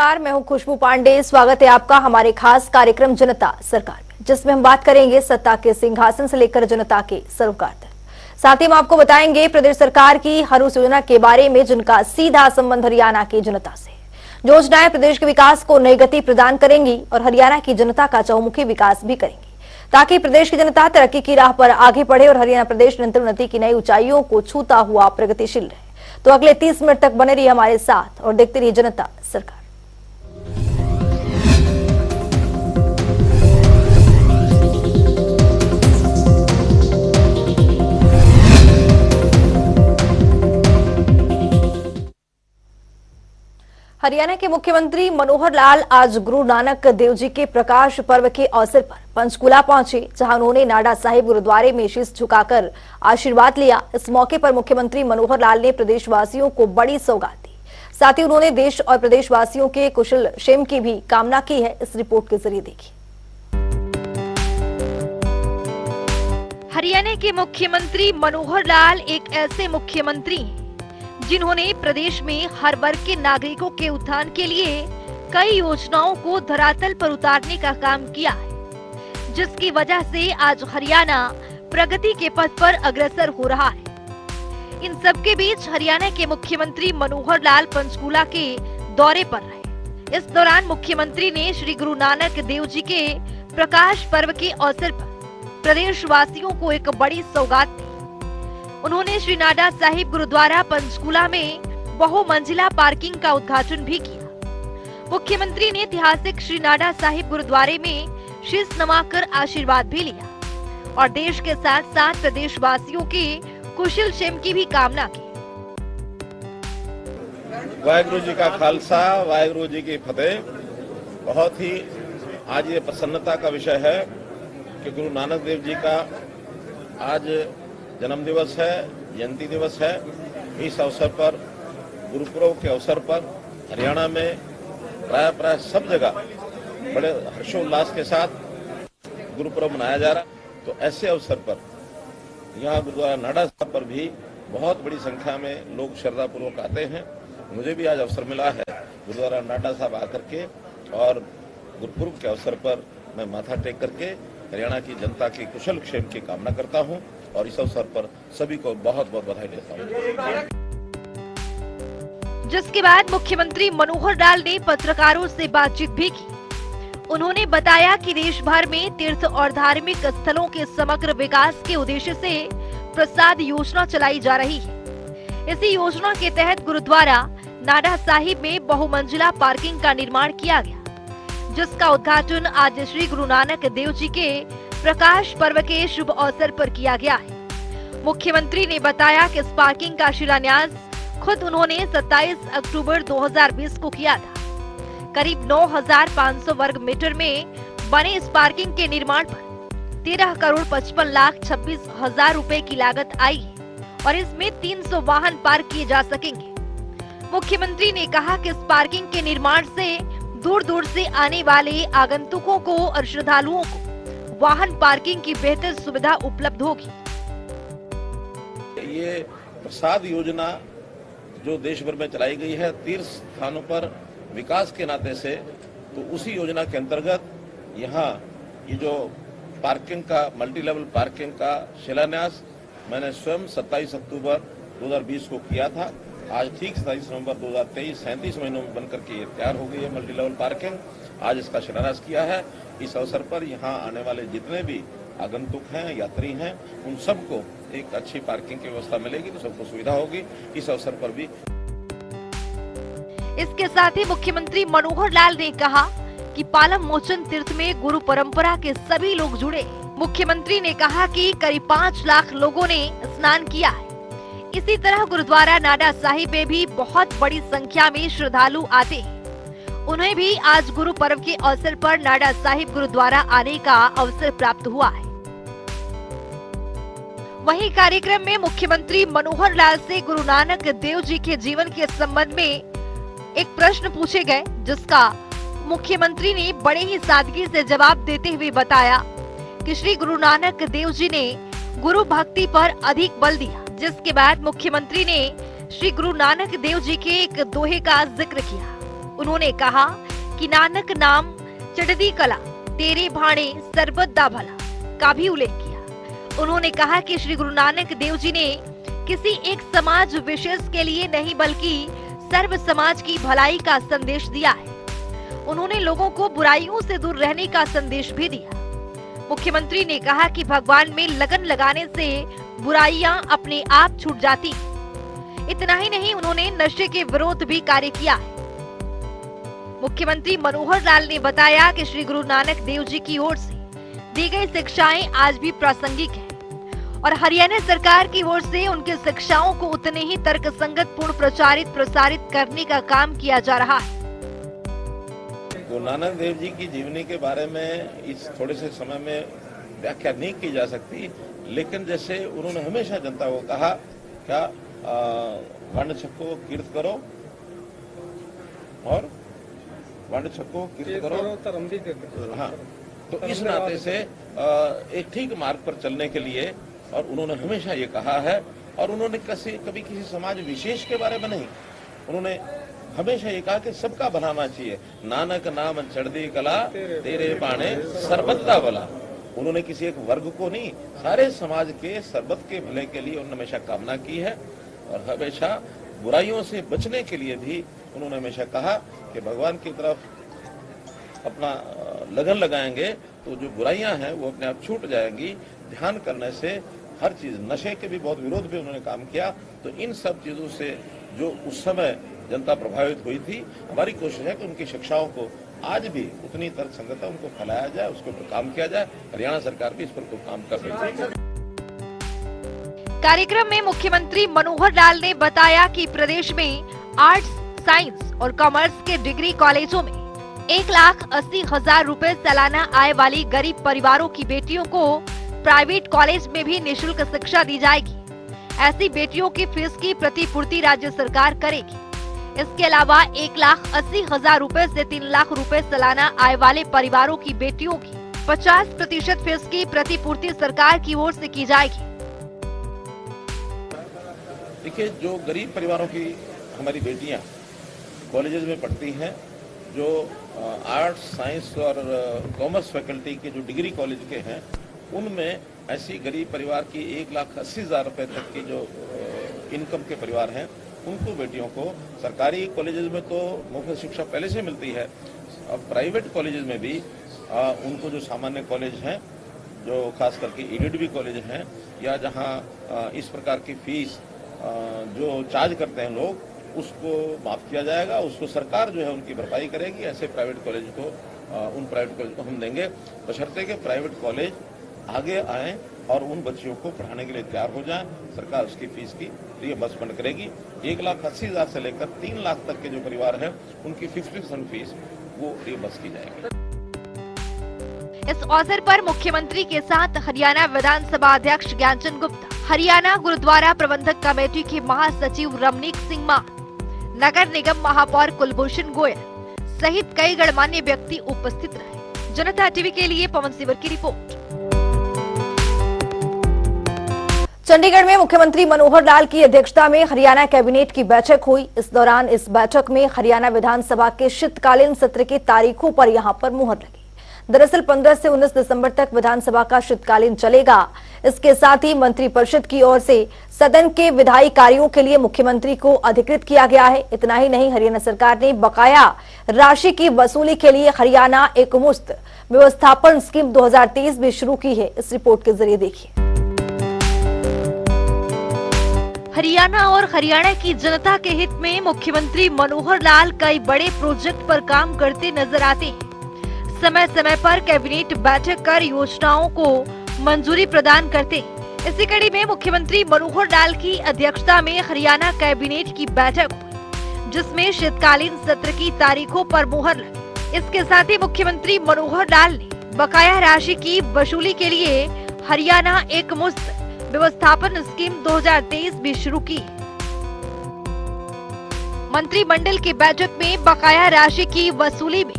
नमस्कार, मैं हूं खुशबू पांडे। स्वागत है आपका हमारे खास कार्यक्रम जनता सरकार में, जिसमें हम बात करेंगे सत्ता के सिंहासन से लेकर जनता के सरोकार तक। साथ ही हम आपको बताएंगे प्रदेश सरकार की हर उस योजना के बारे में जिनका सीधा संबंध हरियाणा की जनता से। जो योजनाएं प्रदेश के विकास को नई गति प्रदान करेंगी और हरियाणा की जनता का चहुमुखी विकास भी करेंगी, ताकि प्रदेश की जनता तरक्की की राह पर आगे बढ़े और हरियाणा प्रदेश निरंतर उन्नति की नई ऊंचाइयों को छूता हुआ प्रगतिशील रहे। तो अगले 30 मिनट तक बने रहिए हमारे साथ और देखते रहिए जनता सरकार। हरियाणा के मुख्यमंत्री मनोहर लाल आज गुरु नानक देव जी के प्रकाश पर्व के अवसर पर पंचकूला पहुंचे, जहां उन्होंने नाडा साहिब गुरुद्वारे में शीश झुकाकर आशीर्वाद लिया। इस मौके पर मुख्यमंत्री मनोहर लाल ने प्रदेशवासियों को बड़ी सौगात दी। साथ ही उन्होंने देश और प्रदेशवासियों के कुशल क्षेम की भी कामना की है। इस रिपोर्ट के जरिए देखिए। हरियाणा के मुख्यमंत्री मनोहर लाल एक ऐसे मुख्यमंत्री हैं जिन्होंने प्रदेश में हर वर्ग के नागरिकों के उत्थान के लिए कई योजनाओं को धरातल पर उतारने का काम किया है, जिसकी वजह से आज हरियाणा प्रगति के पथ पर अग्रसर हो रहा है। इन सबके बीच हरियाणा के मुख्यमंत्री मनोहर लाल पंचकूला के दौरे पर रहे। इस दौरान मुख्यमंत्री ने श्री गुरु नानक देव जी के प्रकाश पर्व के अवसर पर प्रदेशवासियों को एक बड़ी सौगात दी। उन्होंने श्री नाडा साहिब गुरुद्वारा पंचकूला में बहुमंजिला पार्किंग का उद्घाटन भी किया। मुख्यमंत्री ने ऐतिहासिक श्री नाडा साहिब गुरुद्वारे में शीश नमाकर आशीर्वाद भी लिया और देश के साथ साथ प्रदेशवासियों के कुशल क्षेम की भी कामना की। वाहिगुरु जी का खालसा, वाहिगुरु जी की फतेह। बहुत ही आज ये प्रसन्नता का विषय है कि गुरु नानक देव जी का आज जन्म दिवस है, जयंती दिवस है। इस अवसर पर, गुरुपुरब के अवसर पर हरियाणा में प्राय सब जगह बड़े हर्षोल्लास के साथ गुरुपुरब मनाया जा रहा। तो ऐसे अवसर पर यहाँ गुरुद्वारा नाडा साहब पर भी बहुत बड़ी संख्या में लोग श्रद्धापूर्वक आते हैं। मुझे भी आज अवसर मिला है गुरुद्वारा नाडा साहब आकर के, और गुरुपुरब के अवसर पर मैं माथा टेक करके हरियाणा की जनता की कुशल क्षेम की कामना करता हूँ और इस अवसर पर सभी को बहुत बहुत बधाई देता हूँ। जिसके बाद मुख्यमंत्री मनोहर लाल ने पत्रकारों से बातचीत भी की। उन्होंने बताया कि देश भर में तीर्थ और धार्मिक स्थलों के समग्र विकास के उद्देश्य से प्रसाद योजना चलाई जा रही है। इसी योजना के तहत गुरुद्वारा नाडा साहिब में बहुमंजिला पार्किंग का निर्माण किया गया, जिसका उद्घाटन आज श्री गुरु नानक देव जी के प्रकाश पर्व के शुभ अवसर पर किया गया है। मुख्यमंत्री ने बताया कि इस पार्किंग का शिलान्यास खुद उन्होंने 27 अक्टूबर 2020 को किया था। करीब 9,500 वर्ग मीटर में बने इस पार्किंग के निर्माण पर 13,55,26,000 रुपए की लागत आई है और इसमें 300 वाहन पार्क किए जा सकेंगे। मुख्यमंत्री ने कहा कि इस पार्किंग के निर्माण से दूर दूर से आने वाले आगंतुकों को और श्रद्धालुओं को वाहन पार्किंग की बेहतर सुविधा उपलब्ध होगी। ये प्रसाद योजना जो देश भर में चलाई गई है तीर्थ स्थानों पर विकास के नाते से, तो उसी योजना के अंतर्गत यहाँ ये जो पार्किंग का, मल्टी लेवल पार्किंग का शिलान्यास मैंने स्वयं 27 अक्टूबर 2020 को किया था। आज ठीक 27 नवंबर 2023 37 महीनों में बनकर के ये तैयार हो गई है मल्टी लेवल पार्किंग। आज इसका शिलान्यास किया है। इस अवसर पर यहाँ आने वाले जितने भी आगंतुक हैं, यात्री हैं, उन सबको एक अच्छी पार्किंग की व्यवस्था मिलेगी, तो सबको सुविधा होगी। इस अवसर पर भी इसके साथ ही मुख्यमंत्री मनोहर लाल ने कहा कि पालम मोचन तीर्थ में गुरु परंपरा के सभी लोग जुड़े। मुख्यमंत्री ने कहा कि करीब 5 लाख लोगों ने स्नान किया है। इसी तरह गुरुद्वारा नाडा साहिब में भी बहुत बड़ी संख्या में श्रद्धालु आते हैं। उन्हें भी आज गुरु पर्व के अवसर पर नाडा साहिब गुरुद्वारा आने का अवसर प्राप्त हुआ है। वहीं कार्यक्रम में मुख्यमंत्री मनोहर लाल से गुरु नानक देव जी के जीवन के संबंध में एक प्रश्न पूछे गए, जिसका मुख्यमंत्री ने बड़े ही सादगी से जवाब देते हुए बताया कि श्री गुरु नानक देव जी ने गुरु भक्ति पर अधिक बल दिया। जिसके बाद मुख्यमंत्री ने श्री गुरु नानक देव जी के एक दोहे का जिक्र किया। उन्होंने कहा कि नानक नाम चढ़दी कला तेरे भाणे सरबत दा भला का भी उल्लेख किया। उन्होंने कहा कि श्री गुरु नानक देव जी ने किसी एक समाज विशेष के लिए नहीं बल्कि सर्व समाज की भलाई का संदेश दिया है। उन्होंने लोगों को बुराइयों से दूर रहने का संदेश भी दिया। मुख्यमंत्री ने कहा कि भगवान में लगन लगाने से बुराइयां अपने आप छूट जाती। इतना ही नहीं, उन्होंने नशे के विरोध भी कार्य किया है। मुख्यमंत्री मनोहर लाल ने बताया कि श्री गुरु नानक देव जी की ओर से दी गई शिक्षाएं आज भी प्रासंगिक हैं और हरियाणा सरकार की ओर से उनकी शिक्षाओं को उतने ही तर्कसंगत पूर्ण प्रसारित करने का काम किया जा रहा है। गुरु नानक देव जी की जीवनी के बारे में इस थोड़े से समय में व्याख्या नहीं की जा सकती, लेकिन जैसे उन्होंने हमेशा जनता को कहा क्या वर्ण छक्को कीर्त करो और वर्ण छक्को कीर्त करो। हाँ, तो इस नाते से एक ठीक मार्ग पर चलने के लिए, और उन्होंने हमेशा ये कहा है, और उन्होंने कभी किसी समाज विशेष के बारे में नहीं, उन्होंने हमेशा ये कहा कि सबका बनाना चाहिए। नानक नाम चढ़दी कला तेरे बाणे सरबत दा भला। उन्होंने किसी एक वर्ग को नहीं, सारे समाज के सरबत के भले के लिए उन्होंने हमेशा कामना की है। और हमेशा बुराइयों से बचने के लिए भी उन्होंने हमेशा कहा कि भगवान की तरफ अपना लगन लगाएंगे तो जो बुराइयां हैं वो अपने आप छूट जाएंगी। ध्यान करने से हर चीज, नशे के भी बहुत विरोध भी उन्होंने काम किया। तो इन सब चीजों से जो उस समय जनता प्रभावित हुई थी, हमारी कोशिश है कि उनकी शिक्षाओं को आज भी उतनी तर्कसंगतता उनको फैलाया जाए, उसके ऊपर काम किया जाए। हरियाणा सरकार भी इस पर तो काम कर रही है। कार्यक्रम में मुख्यमंत्री मनोहर लाल ने बताया कि प्रदेश में आर्ट्स, साइंस और कॉमर्स के डिग्री कॉलेजों में 1,80,000 रुपए सालाना आय वाली गरीब परिवारों की बेटियों को प्राइवेट कॉलेज में भी निःशुल्क शिक्षा दी जाएगी। ऐसी बेटियों की फीस की प्रतिपूर्ति राज्य सरकार करेगी। इसके अलावा 1,80,000 रुपए से 3 लाख रुपए सालाना आय वाले परिवारों की बेटियों की 50% फीस की प्रतिपूर्ति सरकार की ओर से की जाएगी। देखिए, जो गरीब परिवारों की हमारी बेटियां कॉलेजेस में पढ़ती हैं, जो आर्ट्स, साइंस और कॉमर्स फैकल्टी के जो डिग्री कॉलेज के हैं, उनमें ऐसी गरीब परिवार की 1,80,000 रुपए तक की जो इनकम के परिवार हैं, उनको बेटियों को सरकारी कॉलेजेस में तो मुफ्त शिक्षा पहले से मिलती है। अब प्राइवेट कॉलेजेस में भी उनको जो सामान्य कॉलेज हैं, जो खास करके EDB कॉलेज हैं, या जहां इस प्रकार की फीस जो चार्ज करते हैं लोग, उसको माफ किया जाएगा। उसको सरकार जो है उनकी भरपाई करेगी। ऐसे प्राइवेट कॉलेज को, उन प्राइवेट कॉलेज को हम देंगे, बशर्ते के प्राइवेट कॉलेज आगे आए और उन बच्चियों को पढ़ाने के लिए तैयार हो जाएं। सरकार उसकी फीस की रिइंबर्समेंट करेगी। 1,80,000 से लेकर 3 लाख तक के जो परिवार हैं, उनकी 50% फीस वो रिइंबर्स की जाएगी। इस अवसर पर मुख्यमंत्री के साथ हरियाणा विधानसभा अध्यक्ष ज्ञानचंद गुप्ता, हरियाणा गुरुद्वारा प्रबंधक कमेटी के महासचिव रमनीक सिंह मान, नगर निगम महापौर कुलभूषण गोयल सहित कई गणमान्य व्यक्ति उपस्थित रहे। जनता टीवी के लिए पवन सिवर की रिपोर्ट। चंडीगढ़ में मुख्यमंत्री मनोहर लाल की अध्यक्षता में हरियाणा कैबिनेट की बैठक हुई। इस दौरान इस बैठक में हरियाणा विधानसभा के शीतकालीन सत्र की तारीखों पर यहां पर मुहर लगी। दरअसल 15 से 19 दिसंबर तक विधानसभा का शीतकालीन चलेगा। इसके साथ ही मंत्रिपरिषद की ओर से सदन के विधायी कार्यों के लिए मुख्यमंत्री को अधिकृत किया गया है। इतना ही नहीं, हरियाणा सरकार ने बकाया राशि की वसूली के लिए हरियाणा एकमुश्त व्यवस्थापन स्कीम 2023 भी शुरू की है। इस रिपोर्ट के जरिए देखिए। हरियाणा और हरियाणा की जनता के हित में मुख्यमंत्री मनोहर लाल कई बड़े प्रोजेक्ट पर काम करते नजर आते हैं। समय समय पर कैबिनेट बैठक कर योजनाओं को मंजूरी प्रदान करते। इसी कड़ी में मुख्यमंत्री मनोहर लाल की अध्यक्षता में हरियाणा कैबिनेट की बैठक हुई, जिसमें शीतकालीन सत्र की तारीखों पर मुहर लगी। इसके साथ ही मुख्यमंत्री मनोहर लाल ने बकाया राशि की वसूली के लिए हरियाणा एकमुश्त व्यवस्थापन स्कीम 2023 भी शुरू की। मंत्रिमंडल की बैठक में बकाया राशि की वसूली में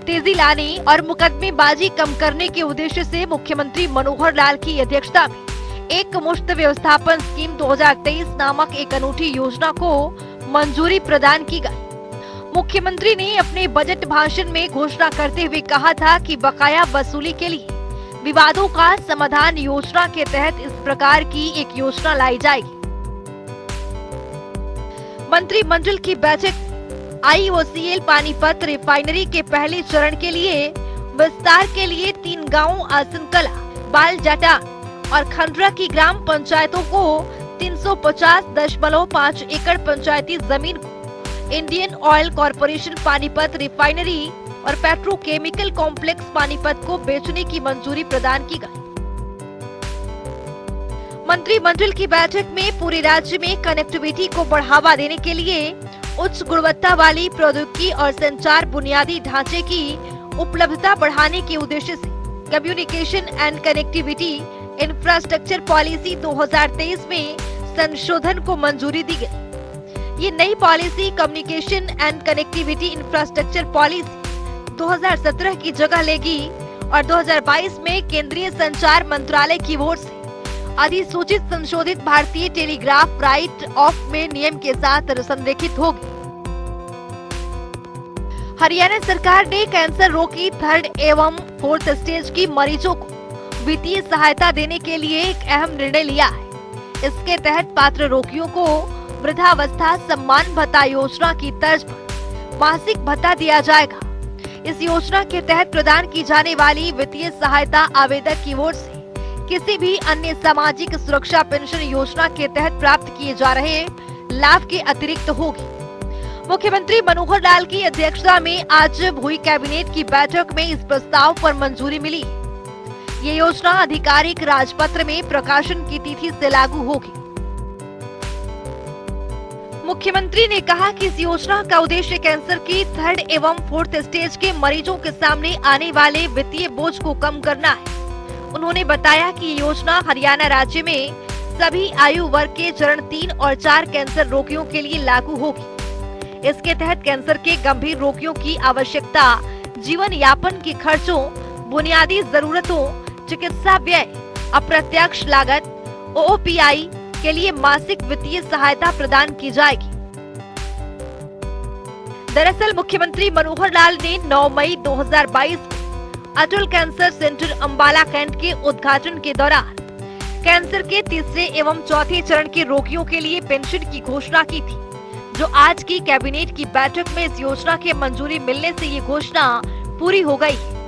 तेजी लाने और मुकदमेबाजी कम करने के उद्देश्य से मुख्यमंत्री मनोहर लाल की अध्यक्षता में एक मुश्त व्यवस्थापन स्कीम 2023 नामक एक अनूठी योजना को मंजूरी प्रदान की गई। मुख्यमंत्री ने अपने बजट भाषण में घोषणा करते हुए कहा था कि बकाया वसूली के लिए विवादों का समाधान योजना के तहत इस प्रकार की एक योजना लाई जाएगी। मंत्रिमंडल की बैठक IOCL पानीपत रिफाइनरी के पहले चरण के लिए विस्तार के लिए 3 गांवों आसनकला, बालजाटा और खंडरा की ग्राम पंचायतों को 350.5 एकड़ पंचायती जमीन को Indian oil corporation Panipat refinery और पेट्रोकेमिकल कॉम्प्लेक्स पानीपत को बेचने की मंजूरी प्रदान की गई। मंत्रिमंडल की बैठक में पूरे राज्य में कनेक्टिविटी को बढ़ावा देने के लिए उच्च गुणवत्ता वाली प्रौद्योगिकी और संचार बुनियादी ढांचे की उपलब्धता बढ़ाने के उद्देश्य से communication and connectivity infrastructure policy 2023 में संशोधन को मंजूरी दी गई। ये नई policy communication and connectivity infrastructure policy 2017 की जगह लेगी और 2022 में केंद्रीय संचार मंत्रालय की ओर से अधिसूचित संशोधित भारतीय टेलीग्राफ राइट ऑफ में नियम के साथ संरेखित होगी। हरियाणा सरकार ने कैंसर रोग की 3rd एवं 4th स्टेज की मरीजों को वित्तीय सहायता देने के लिए एक अहम निर्णय लिया है। इसके तहत पात्र रोगियों को वृद्धावस्था सम्मान भत्ता योजना की तर्ज पर मासिक भत्ता दिया जाएगा। इस योजना के तहत प्रदान की जाने वाली वित्तीय सहायता आवेदक की ओर से किसी भी अन्य सामाजिक सुरक्षा पेंशन योजना के तहत प्राप्त किए जा रहे लाभ के अतिरिक्त होगी। मुख्यमंत्री मनोहर लाल की अध्यक्षता में आज हुई कैबिनेट की बैठक में इस प्रस्ताव पर मंजूरी मिली। ये योजना आधिकारिक राजपत्र में प्रकाशन की तिथि से लागू होगी। मुख्यमंत्री ने कहा कि इस योजना का उद्देश्य कैंसर की 3rd एवं 4th स्टेज के मरीजों के सामने आने वाले वित्तीय बोझ को कम करना है। उन्होंने बताया कि ये योजना हरियाणा राज्य में सभी आयु वर्ग के चरण 3 और 4 कैंसर रोगियों के लिए लागू होगी। इसके तहत कैंसर के गंभीर रोगियों की आवश्यकता, जीवन यापन के खर्चों, बुनियादी जरूरतों, चिकित्सा व्यय, अप्रत्यक्ष लागत, OPI के लिए मासिक वित्तीय सहायता प्रदान की जाएगी। दरअसल मुख्यमंत्री मनोहर लाल ने 9 मई 2022 को अटल कैंसर सेंटर अंबाला कैंट के उद्घाटन के दौरान कैंसर के 3रे एवं 4थे चरण के रोगियों के लिए पेंशन की घोषणा की थी, जो आज की कैबिनेट की बैठक में इस योजना के मंजूरी मिलने से ये घोषणा पूरी हो गई है।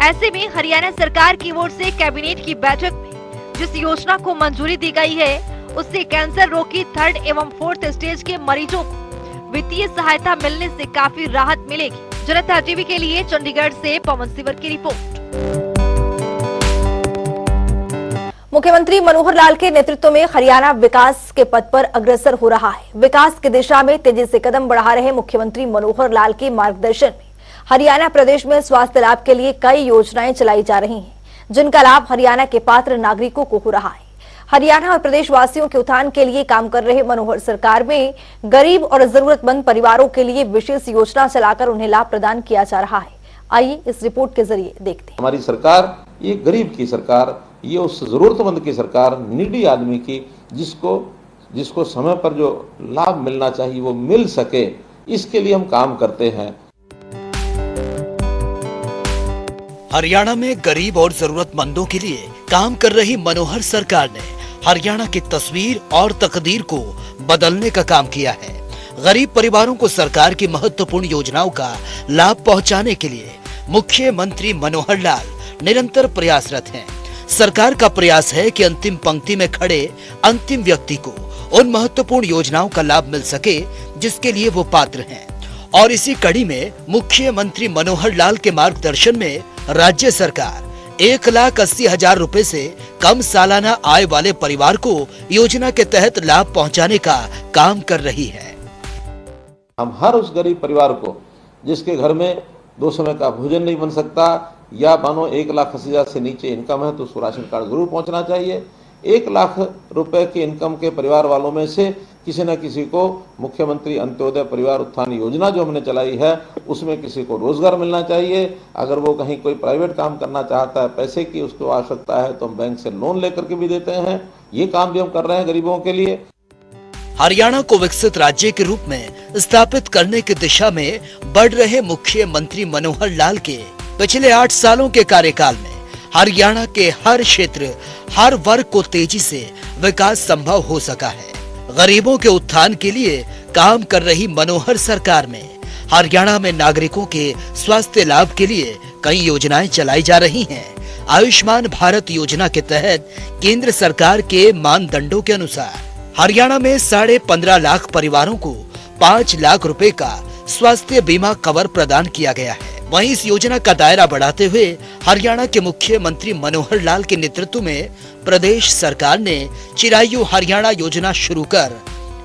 ऐसे में हरियाणा सरकार की ओर से कैबिनेट की बैठक में जिस योजना को मंजूरी दी गई है, उससे कैंसर रोग की 3rd एवं 4th स्टेज के मरीजों को वित्तीय सहायता मिलने से काफी राहत मिलेगी। जनता टीवी के लिए चंडीगढ़ से पवन सिवर की रिपोर्ट। मुख्यमंत्री मनोहर लाल के नेतृत्व में हरियाणा विकास के पथ पर अग्रसर हो रहा है। विकास की दिशा में तेजी से कदम बढ़ा रहे मुख्यमंत्री मनोहर लाल के मार्गदर्शन में हरियाणा प्रदेश में स्वास्थ्य लाभ के लिए कई योजनाएं चलाई जा रही हैं, जिनका लाभ हरियाणा के पात्र नागरिकों को हो रहा है। हरियाणा और प्रदेश वासियों के उत्थान के लिए काम कर रहे मनोहर सरकार में गरीब और जरूरतमंद परिवारों के लिए विशेष योजना चलाकर उन्हें लाभ प्रदान किया जा रहा है। आइए इस रिपोर्ट के जरिए देखते हैं। हमारी सरकार ये गरीब की सरकार, ये उस जरूरतमंद की सरकार, नीडी आदमी की, जिसको समय पर जो लाभ मिलना चाहिए वो मिल सके, इसके लिए हम काम करते हैं। हरियाणा में गरीब और जरूरतमंदों के लिए काम कर रही मनोहर सरकार ने हरियाणा की तस्वीर और तकदीर को बदलने का काम किया है। गरीब परिवारों को सरकार की महत्वपूर्ण योजनाओं का लाभ पहुंचाने के लिए मुख्यमंत्री मनोहर लाल निरंतर प्रयासरत हैं। सरकार का प्रयास है कि अंतिम पंक्ति में खड़े अंतिम व्यक्ति को उन महत्वपूर्ण योजनाओं का लाभ मिल सके जिसके लिए वो पात्र हैं। और इसी कड़ी में मुख्यमंत्री मनोहर लाल के मार्गदर्शन में राज्य सरकार 1,80,000 रुपए से कम सालाना आय वाले परिवार को योजना के तहत लाभ पहुंचाने का काम कर रही है। हम हर उस गरीब परिवार को जिसके घर में 2 समय का भोजन नहीं बन सकता या मानो 1,80,000 से नीचे इनकम है तो उसको राशन कार्ड जरूर पहुंचना चाहिए। 1 लाख रुपए के इनकम के परिवार वालों में से किसी न किसी को मुख्यमंत्री अंत्योदय परिवार उत्थान योजना जो हमने चलाई है उसमें किसी को रोजगार मिलना चाहिए। अगर वो कहीं कोई प्राइवेट काम करना चाहता है, पैसे की उसको आवश्यकता है, तो हम बैंक से लोन लेकर के भी देते हैं। ये काम भी हम कर रहे हैं गरीबों के लिए। हरियाणा को विकसित राज्य के रूप में स्थापित करने की दिशा में बढ़ रहे मुख्यमंत्री मनोहर लाल के पिछले 8 सालों के कार्यकाल में हरियाणा के हर क्षेत्र, हर वर्ग को तेजी से विकास संभव हो सका है। गरीबों के उत्थान के लिए काम कर रही मनोहर सरकार में हरियाणा में नागरिकों के स्वास्थ्य लाभ के लिए कई योजनाएं चलाई जा रही हैं। आयुष्मान भारत योजना के तहत केंद्र सरकार के मानदंडों के अनुसार हरियाणा में 15.5 लाख परिवारों को 5 लाख रुपए का स्वास्थ्य बीमा कवर प्रदान किया गया है। वहीं इस योजना का दायरा बढ़ाते हुए हरियाणा के मुख्यमंत्री मनोहर लाल के नेतृत्व में प्रदेश सरकार ने चिरायु हरियाणा योजना शुरू कर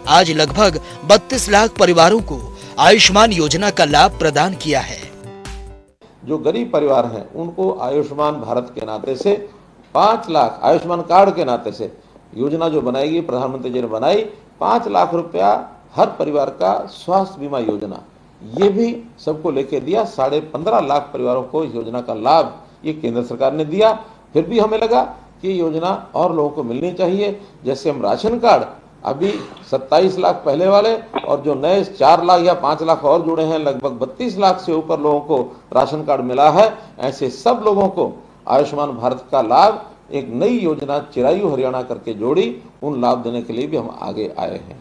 आज लगभग 32 लाख परिवारों को आयुष्मान योजना का लाभ प्रदान किया है। जो गरीब परिवार हैं उनको आयुष्मान भारत के नाते से 5 लाख, आयुष्मान कार्ड के नाते से योजना जो बनाएगी, प्रधानमंत्री जी ने बनाई, 5 लाख रुपया हर परिवार का स्वास्थ्य बीमा योजना, ये भी सबको लेके दिया। 15.5 लाख परिवारों को इस योजना का लाभ ये केंद्र सरकार ने दिया। फिर भी हमें लगा कि ये योजना और लोगों को मिलनी चाहिए। जैसे हम राशन कार्ड अभी 27 लाख पहले वाले और जो नए 4 लाख या 5 लाख और जुड़े हैं, लगभग 32 लाख से ऊपर लोगों को राशन कार्ड मिला है। ऐसे सब लोगों को आयुष्मान भारत का लाभ एक नई योजना चिरायु हरियाणा करके जोड़ी, उन लाभ देने के लिए भी हम आगे आए हैं।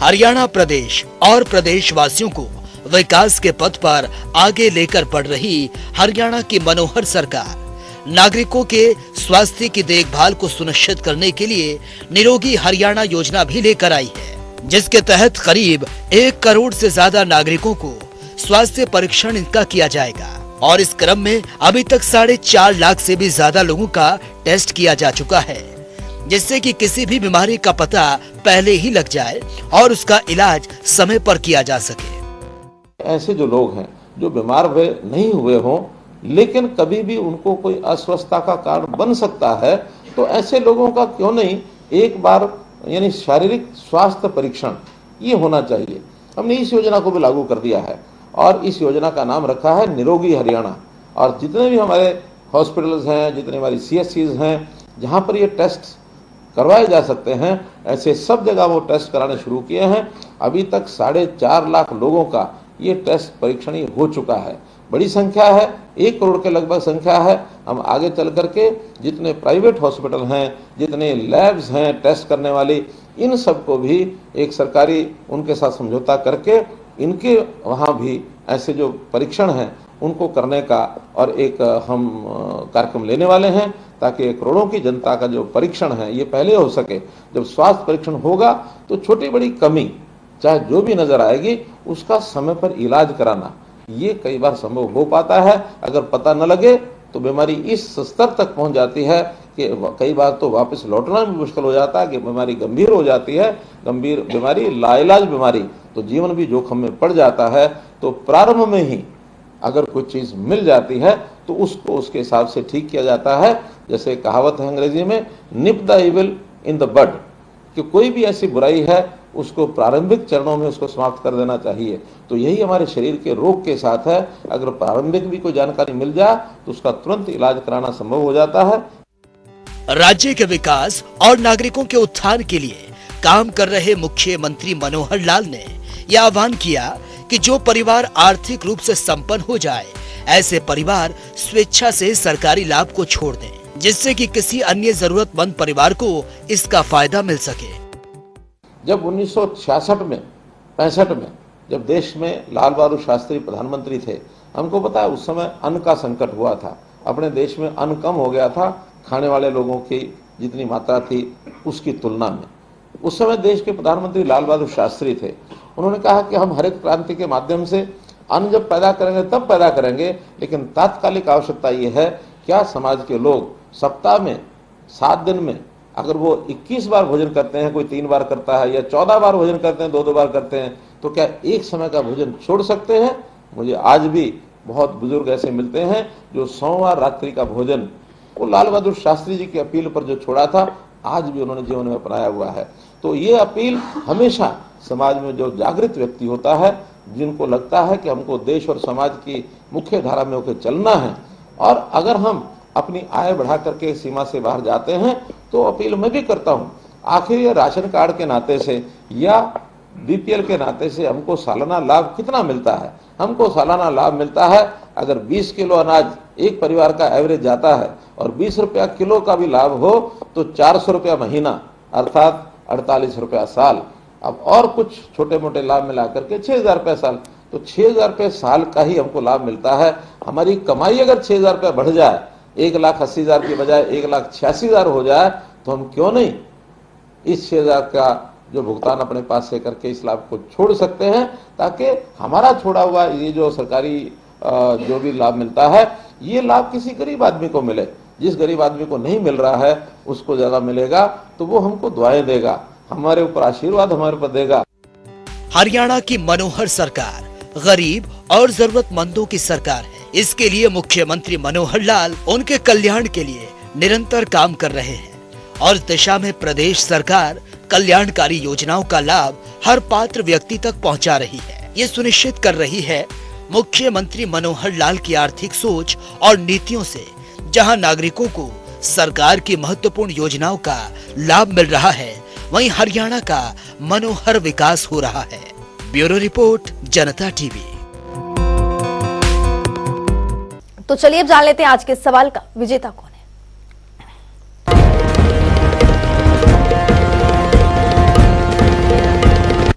हरियाणा प्रदेश और प्रदेशवासियों को विकास के पथ पर आगे लेकर बढ़ रही हरियाणा की मनोहर सरकार नागरिकों के स्वास्थ्य की देखभाल को सुनिश्चित करने के लिए निरोगी हरियाणा योजना भी लेकर आई है, जिसके तहत करीब 1 करोड़ से ज्यादा नागरिकों को स्वास्थ्य परीक्षण इनका किया जाएगा और इस क्रम में अभी तक 4.5 लाख से भी ज्यादा लोगों का टेस्ट किया जा चुका है, जिससे कि किसी भी बीमारी का पता पहले ही लग जाए और उसका इलाज समय पर किया जा सके। ऐसे जो लोग हैं जो बीमार हुए नहीं हुए हों लेकिन कभी भी उनको कोई अस्वस्थता का कारण बन सकता है, तो ऐसे लोगों का क्यों नहीं एक बार यानी शारीरिक स्वास्थ्य परीक्षण ये होना चाहिए। हमने इस योजना को भी लागू कर दिया है और इस योजना का नाम रखा है निरोगी हरियाणा। और जितने भी हमारे हॉस्पिटल्स हैं, जितने हमारी CSCs हैं जहाँ पर ये टेस्ट करवाए जा सकते हैं, ऐसे सब जगह वो टेस्ट कराने शुरू किए हैं। अभी तक 4.5 लाख लोगों का ये टेस्ट परीक्षण हो चुका है। बड़ी संख्या है, 1 करोड़ के लगभग संख्या है। हम आगे चल करके जितने प्राइवेट हॉस्पिटल हैं, जितने लैब्स हैं टेस्ट करने वाली, इन सबको भी एक सरकारी उनके साथ समझौता करके इनके वहाँ भी ऐसे जो परीक्षण हैं उनको करने का और एक हम कार्यक्रम लेने वाले हैं, ताकि करोड़ों की जनता का जो परीक्षण है ये पहले हो सके। जब स्वास्थ्य परीक्षण होगा तो छोटी बड़ी कमी चाहे जो भी नजर आएगी उसका समय पर इलाज कराना ये कई बार संभव हो पाता है। अगर पता न लगे तो बीमारी इस स्तर तक पहुंच जाती है कि कई बार तो वापस लौटना भी मुश्किल हो जाता है कि बीमारी गंभीर हो जाती है। गंभीर बीमारी, लाइलाज बीमारी, तो जीवन भी जोखिम में पड़ जाता है। तो प्रारंभ में ही अगर कोई चीज मिल जाती है तो उसको उसके हिसाब से ठीक किया जाता है। जैसे कहावत है अंग्रेजी में, nip the evil in the bud, कि कोई भी ऐसी बुराई है उसको प्रारंभिक चरणों में उसको समाप्त कर देना चाहिए। तो यही हमारे शरीर के रोग के साथ है। अगर प्रारंभिक भी कोई जानकारी मिल जाए तो उसका तुरंत इलाज कराना संभव हो जाता है। राज्य के विकास और नागरिकों के उत्थान के लिए काम कर रहे मुख्यमंत्री मनोहर लाल ने यह आह्वान किया कि जो परिवार आर्थिक रूप से संपन्न हो जाए, ऐसे परिवार स्वेच्छा से सरकारी लाभ को छोड़ दें, जिससे कि किसी अन्य जरूरतमंद परिवार को इसका फायदा मिल सके। जब 1966 में 65 में जब देश में लाल बहादुर शास्त्री प्रधानमंत्री थे, हमको पता है उस समय अन्न का संकट हुआ था। अपने देश में अन्न कम हो गया था, खाने वाले लोगों की जितनी मात्रा थी उसकी तुलना में। उस समय देश के प्रधानमंत्री लाल बहादुर शास्त्री थे। उन्होंने कहा कि हम हरित क्रांति के माध्यम से अन्न जब पैदा करेंगे तब पैदा करेंगे, लेकिन तात्कालिक आवश्यकता ये है क्या समाज के लोग सप्ताह में 7 दिन में अगर वो 21 बार भोजन करते हैं, कोई 3 बार करता है या 14 बार भोजन करते हैं, 2-2 बार करते हैं, तो क्या एक समय का भोजन छोड़ सकते हैं? मुझे आज भी बहुत बुजुर्ग ऐसे मिलते हैं जो सोमवार रात्रि का भोजन वो लाल बहादुर शास्त्री जी की अपील पर जो छोड़ा था, आज भी उन्होंने जीवन में अपनाया हुआ है। तो ये अपील हमेशा समाज में जो जागृत व्यक्ति होता है, जिनको लगता है कि हमको देश और समाज की मुख्य धारा में होकर चलना है, और अगर हम अपनी आय बढ़ा करके सीमा से बाहर जाते हैं, तो अपील मैं भी करता हूं आखिर ये राशन कार्ड के नाते से या बीपीएल के नाते से हमको सालाना लाभ कितना मिलता है? हमको सालाना लाभ मिलता है, अगर 20 किलो अनाज एक परिवार का एवरेज जाता है और 20 रुपया किलो का भी लाभ हो तो 400 रुपया महीना अर्थात 48 रुपया साल। अब और कुछ छोटे मोटे लाभ मिला करके 6,000 रुपये साल, तो 6,000 रुपये साल का ही हमको लाभ मिलता है। हमारी कमाई अगर 6,000 रुपये बढ़ जाए, 1,80,000 की बजाय 1,86,000 हो जाए, तो हम क्यों नहीं इस 6,000 का जो भुगतान अपने पास से करके इस लाभ को छोड़ सकते हैं, ताकि हमारा छोड़ा हुआ ये जो सरकारी जो भी लाभ मिलता है ये लाभ किसी गरीब आदमी को मिले। जिस गरीब आदमी को नहीं मिल रहा है उसको ज्यादा मिलेगा तो वो हमको दुआएं देगा, हमारे ऊपर आशीर्वाद हमारे ऊपर देगा। हरियाणा की मनोहर सरकार गरीब और जरूरतमंदों की सरकार है। इसके लिए मुख्यमंत्री मनोहर लाल उनके कल्याण के लिए निरंतर काम कर रहे हैं और इस दिशा में प्रदेश सरकार कल्याणकारी योजनाओं का लाभ हर पात्र व्यक्ति तक पहुंचा रही है। ये सुनिश्चित कर रही है मुख्यमंत्री मनोहर लाल की आर्थिक सोच और नीतियों से जहां नागरिकों को सरकार की महत्वपूर्ण योजनाओं का लाभ मिल रहा है, वहीं हरियाणा का मनोहर विकास हो रहा है। ब्यूरो रिपोर्ट, जनता टीवी। तो चलिए अब जान लेते हैं आज के सवाल का विजेता कौन है।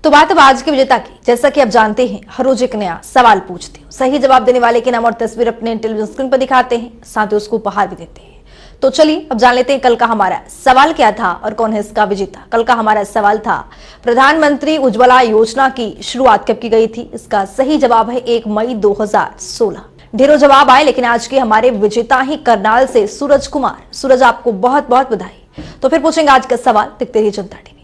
तो बात अब आज के विजेता की। जैसा कि आप जानते हैं, हर रोज एक नया सवाल पूछते हैं, सही जवाब देने वाले के नाम और तस्वीर अपने टेलीविजन स्क्रीन पर दिखाते हैं, साथ ही उसको उपहार भी देते हैं। तो चलिए अब जान लेते हैं कल का हमारा सवाल क्या था और कौन है इसका विजेता। कल का हमारा सवाल था, प्रधानमंत्री उज्ज्वला योजना की शुरुआत कब की गई थी? इसका सही जवाब है 1 मई 2016। ढेरों जवाब आए, लेकिन आज के हमारे विजेता ही करनाल से सूरज कुमार। सूरज, आपको बहुत बहुत बधाई। तो फिर पूछेंगे आज का सवाल, देखते रहिए जनता टीवी।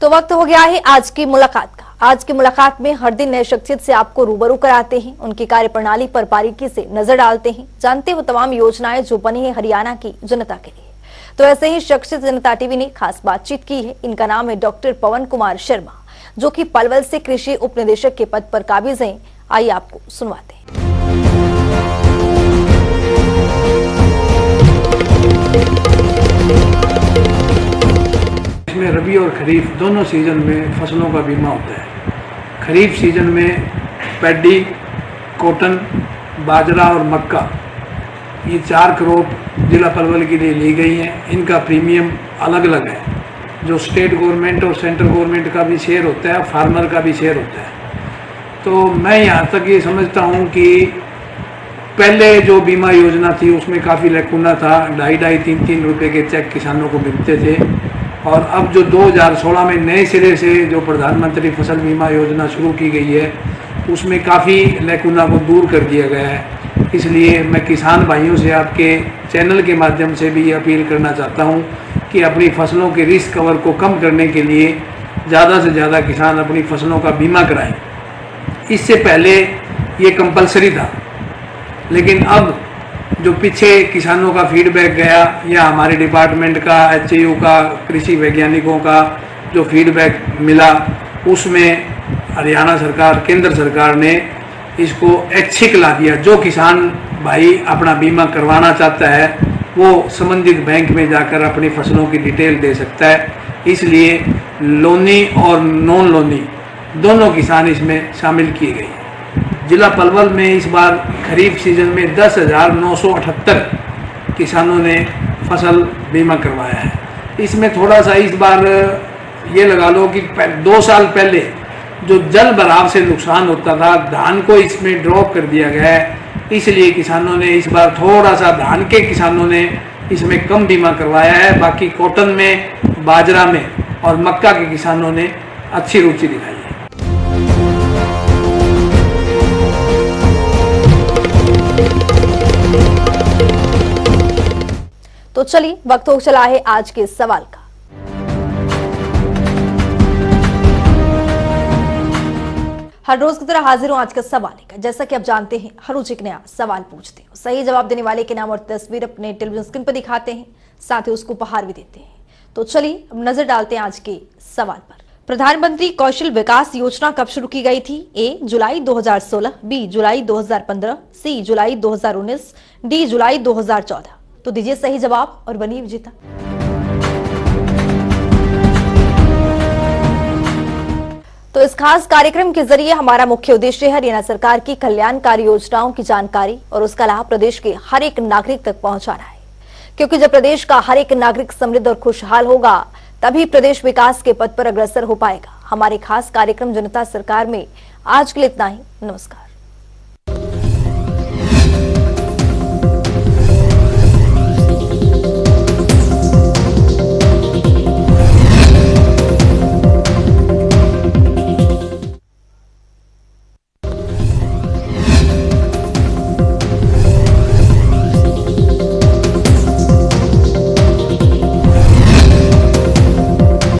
तो वक्त हो गया है आज की मुलाकात का। आज की मुलाकात में हर दिन नए शख्सियत से आपको रूबरू कराते हैं, उनकी कार्यप्रणाली पर बारीकी से नजर डालते हैं, जानते हो तमाम योजनाएं जो बनी है हरियाणा की जनता के लिए। तो ऐसे ही शख्सियत जनता टीवी ने खास बातचीत की है। इनका नाम है डॉक्टर पवन कुमार शर्मा, जो कि पलवल से कृषि उप निदेशक के पद पर काबिज हैं। आइए आपको सुनवाते हैं। इसमें रबी और खरीफ दोनों सीजन में फसलों का बीमा होता है। खरीफ सीजन में पैडी, कॉटन, बाजरा और मक्का, ये 4 क्रॉप जिला पलवल के लिए ली गई हैं। इनका प्रीमियम अलग अलग है, जो स्टेट गवर्नमेंट और सेंट्रल गवर्नमेंट का भी शेयर होता है, फार्मर का भी शेयर होता है। तो मैं यहाँ तक ये समझता हूँ कि पहले जो बीमा योजना थी उसमें काफ़ी लैकुना था। 2.5-3 रुपये के चेक किसानों को मिलते थे, और अब जो 2016 में नए सिरे से जो प्रधानमंत्री फसल बीमा योजना शुरू की गई है उसमें काफ़ी लैकुना को दूर कर दिया गया है। इसलिए मैं किसान भाइयों से आपके चैनल के माध्यम से भी ये अपील करना चाहता हूँ कि अपनी फसलों के रिस्क कवर को कम करने के लिए ज़्यादा से ज़्यादा किसान अपनी फसलों का बीमा कराएं। इससे पहले ये कंपलसरी था, लेकिन अब जो पीछे किसानों का फीडबैक गया या हमारे डिपार्टमेंट का, एचएयू का, कृषि वैज्ञानिकों का जो फीडबैक मिला, उसमें हरियाणा सरकार, केंद्र सरकार ने इसको ऐच्छिक ला दिया। जो किसान भाई अपना बीमा करवाना चाहता है वो संबंधित बैंक में जाकर अपनी फसलों की डिटेल दे सकता है। इसलिए लोनी और नॉन लोनी दोनों किसान इसमें शामिल किए गए। जिला पलवल में इस बार खरीफ सीजन में 10,978 किसानों ने फसल बीमा करवाया है। इसमें थोड़ा सा इस बार ये लगा लो कि 2 साल पहले जो जल भराव से नुकसान होता था, धान को इसमें ड्रॉप कर दिया गया है। इसलिए किसानों ने इस बार थोड़ा सा, धान के किसानों ने इसमें कम बीमा करवाया है। बाकी कॉटन में, बाजरा में और मक्का के किसानों ने अच्छी रुचि दिखाई है। तो चलिए वक्त हो चला है आज के सवाल का। हर रोज की तरह हाजिर हूं आज का सवाल लेकर। जैसा कि आप जानते हैं, हर रोज एक नया सवाल पूछते हैं, सही जवाब देने वाले के नाम और तस्वीर अपने टेलीविजन स्क्रीन पर दिखाते हैं, साथ ही उसको उपहार भी देते हैं। तो चलिए अब नजर डालते हैं आज के सवाल पर। प्रधानमंत्री कौशल विकास योजना कब शुरू की गई थी? ए जुलाई 2016, बी जुलाई 2015, सी जुलाई 2019, डी जुलाई 2014। तो दीजिए सही जवाब और बनिए विजेता। तो इस खास कार्यक्रम के जरिए हमारा मुख्य उद्देश्य है हरियाणा सरकार की कल्याणकारी योजनाओं की जानकारी और उसका लाभ प्रदेश के हर एक नागरिक तक पहुंचाना है, क्योंकि जब प्रदेश का हर एक नागरिक समृद्ध और खुशहाल होगा तभी प्रदेश विकास के पथ पर अग्रसर हो पाएगा। हमारे खास कार्यक्रम जनता सरकार में आज के लिए इतना ही। नमस्कार।